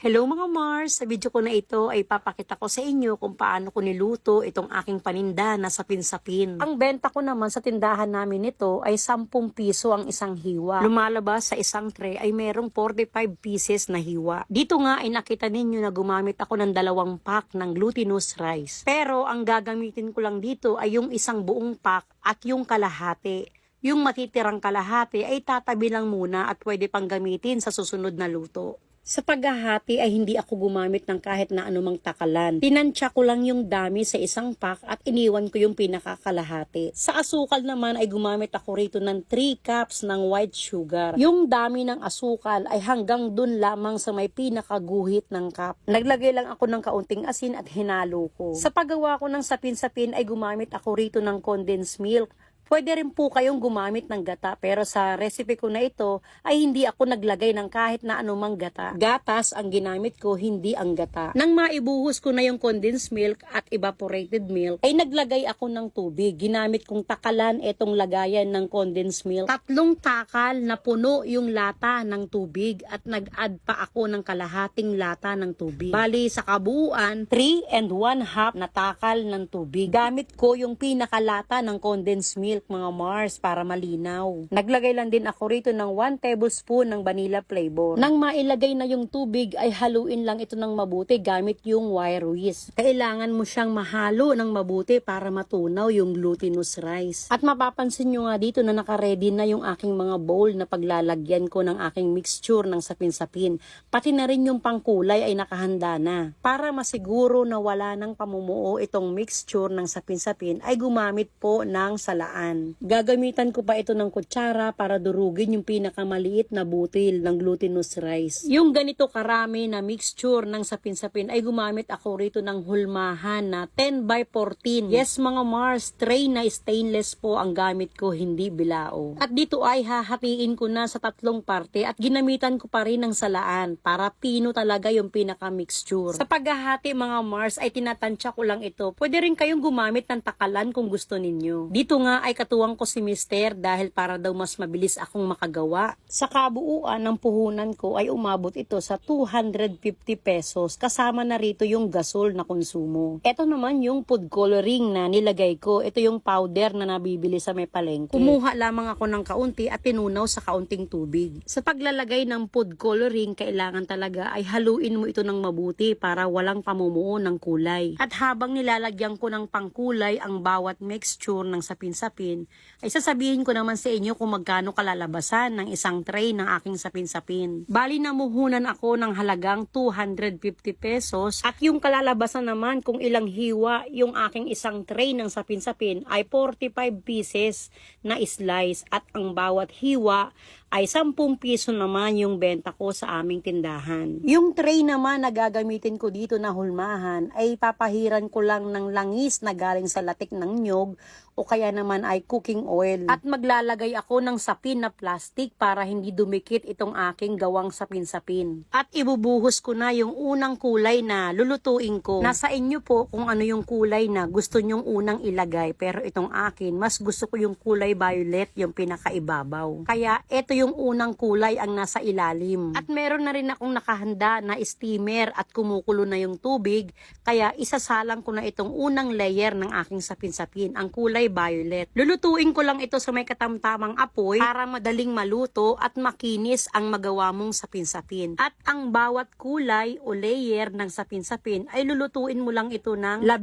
Hello mga Mars! Sa video ko na ito ay papakita ko sa inyo kung paano ko niluto itong aking paninda na sapin-sapin. Ang benta ko naman sa tindahan namin nito ay 10 piso ang isang hiwa. Lumalabas sa isang tray ay merong 45 pieces na hiwa. Dito nga ay nakita ninyo na gumamit ako ng 2 pack ng glutinous rice. Pero ang gagamitin ko lang dito ay yung isang buong pack at yung kalahati. Yung matitirang kalahati ay tatabi lang muna at pwede pang gamitin sa susunod na luto. Sa paghahati ay hindi ako gumamit ng kahit na anumang takalan. Tinansya ko lang yung dami sa isang pack at iniwan ko yung pinakakalahati. Sa asukal naman ay gumamit ako rito ng 3 cups ng white sugar. Yung dami ng asukal ay hanggang dun lamang sa may pinakaguhit ng cup. Naglagay lang ako ng kaunting asin at hinalo ko. Sa paggawa ko ng sapin-sapin ay gumamit ako rito ng condensed milk. Pwede rin po kayong gumamit ng gata, pero sa recipe ko na ito ay hindi ako naglagay ng kahit na anumang gata. Gatas ang ginamit ko, hindi ang gata. Nang maibuhos ko na yung condensed milk at evaporated milk, ay naglagay ako ng tubig. Ginamit kong takalan itong lagayan ng condensed milk. 3 takal na puno yung lata ng tubig at nag-add pa ako ng kalahating lata ng tubig. Bali sa kabuuan, 3 1/2 na takal ng tubig. Gamit ko yung pinakalata ng condensed milk mga Mars para malinaw. Naglagay lang din ako rito ng 1 tablespoon ng vanilla flavor. Nang mailagay na yung tubig ay haluin lang ito ng mabuti gamit yung wire whisk. Kailangan mo siyang mahalo ng mabuti para matunaw yung glutinous rice. At mapapansin nyo nga dito na nakaready na yung aking mga bowl na paglalagyan ko ng aking mixture ng sapin-sapin. Pati na rin yung pangkulay ay nakahanda na. Para masiguro na wala nang pamumuo itong mixture ng sapin-sapin ay gumamit po ng salaan. Gagamitan ko pa ito ng kutsara para durugin yung pinakamaliit na butil ng glutinous rice. Yung ganito karami na mixture ng sapin-sapin ay gumamit ako rito ng hulmahan na 10 by 14. Yes mga Mars, tray na stainless po ang gamit ko, hindi bilao. At dito ay hahatiin ko na sa 3 parte at ginamitan ko pa rin ng salaan para pino talaga yung pinaka-mixture. Sa paghahati mga Mars ay tinatansya ko lang ito. Pwede rin kayong gumamit ng takalan kung gusto ninyo. Dito nga ay katuwang ko si Mister dahil para daw mas mabilis akong makagawa. Sa kabuuan ng puhunan ko ay umabot ito sa 250 pesos kasama na rito yung gasol na konsumo. Ito naman yung food coloring na nilagay ko. Ito yung powder na nabibili sa may palengke. Kumuha lamang ako ng kaunti at tinunaw sa kaunting tubig. Sa paglalagay ng food coloring, kailangan talaga ay haluin mo ito ng mabuti para walang pamumuo ng kulay. At habang nilalagyan ko ng pangkulay ang bawat mixture ng sapin-sapin, ay sasabihin ko naman sa inyo kung magkano kalalabasan ng isang tray ng aking sapin-sapin. Bali namuhunan ako ng halagang 250 pesos at yung kalalabasan naman kung ilang hiwa yung aking isang tray ng sapin-sapin ay 45 pieces na slice at ang bawat hiwa ay 10 piso naman yung benta ko sa aming tindahan. Yung tray naman na gagamitin ko dito na hulmahan ay papahiran ko lang ng langis na galing sa latik ng nyog o kaya naman ay cooking oil. At maglalagay ako ng sapin na plastic para hindi dumikit itong aking gawang sapin-sapin. At ibubuhos ko na yung unang kulay na lulutuin ko. Nasa inyo po kung ano yung kulay na gusto nyong unang ilagay. Pero itong akin, mas gusto ko yung kulay violet, yung pinakaibabaw. Kaya ito yung unang kulay ang nasa ilalim. At meron na rin akong nakahanda na steamer at kumukulo na yung tubig. Kaya isasalang ko na itong unang layer ng aking sapin-sapin. Ang kulay violet. Lulutuin ko lang ito sa may katamtamang apoy para madaling maluto at makinis ang magawa mong sapin-sapin. At ang bawat kulay o layer ng sapin-sapin ay lulutuin mo lang ito ng 15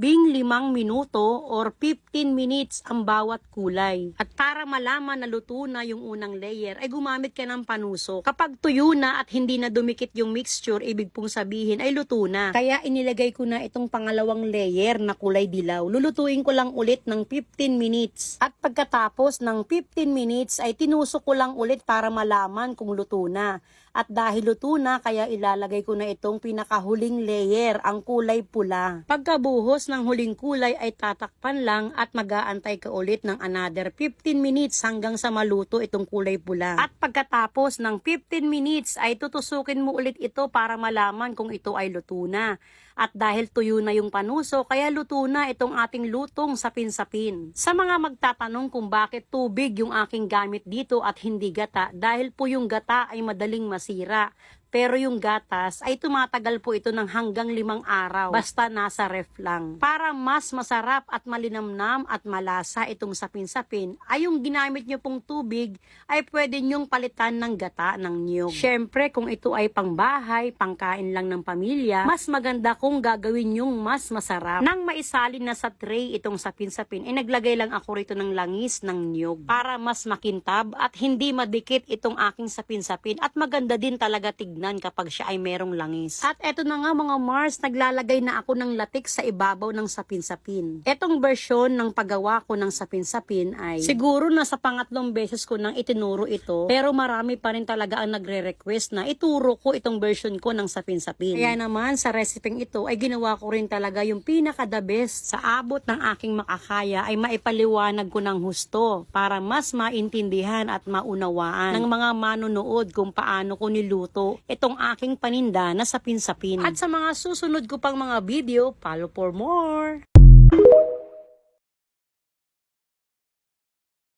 minuto or 15 minutes ang bawat kulay. At para malaman na luto na yung unang layer ay gumamit ka ng panuso. Kapag tuyo na at hindi na dumikit yung mixture, ibig pong sabihin ay luto na. Kaya inilagay ko na itong pangalawang layer na kulay dilaw. Lulutuin ko lang ulit ng 15 minutes. At pagkatapos ng 15 minutes ay tinusok ko lang ulit para malaman kung luto na. At dahil luto na, kaya ilalagay ko na itong pinakahuling layer, ang kulay pula. Pagkabuhos ng huling kulay ay tatakpan lang at mag-aantay ka ulit ng another 15 minutes hanggang sa maluto itong kulay pula. At pagkatapos ng 15 minutes ay tutusukin mo ulit ito para malaman kung ito ay luto na. At dahil tuyo na yung panuso, kaya luto na itong ating lutong sapin-sapin. Sa mga magtatanong kung bakit tubig yung aking gamit dito at hindi gata, dahil po yung gata ay madaling masira. Pero yung gatas ay tumatagal po ito ng hanggang 5 araw. Basta nasa ref lang. Para mas masarap at malinamnam at malasa itong sapin-sapin, ay yung ginamit nyo pong tubig ay pwede nyong palitan ng gata ng niyog. Syempre, kung ito ay pangbahay, pangkain lang ng pamilya, mas maganda kung gagawin yung mas masarap. Nang maisalin na sa tray itong sapin-sapin, ay naglagay lang ako rito ng langis ng niyog para mas makintab at hindi madikit itong aking sapin-sapin at maganda din talaga tignan kapag siya ay merong langis. At eto na nga mga Mars, naglalagay na ako ng latik sa ibabaw ng sapin-sapin. Etong version ng paggawa ko ng sapin-sapin ay siguro nasa pangatlong beses ko nang itinuro ito, pero marami pa rin talaga ang nagre-request na ituro ko itong version ko ng sapin-sapin. Kaya naman sa reseping ito ay ginawa ko rin talaga yung pinaka-the best sa abot ng aking makakaya ay maipaliwanag ko ng husto para mas maintindihan at maunawaan ng mga manonood kung paano ko niluto itong aking paninda na sapin-sapin. At sa mga susunod ko pang mga video, follow for more!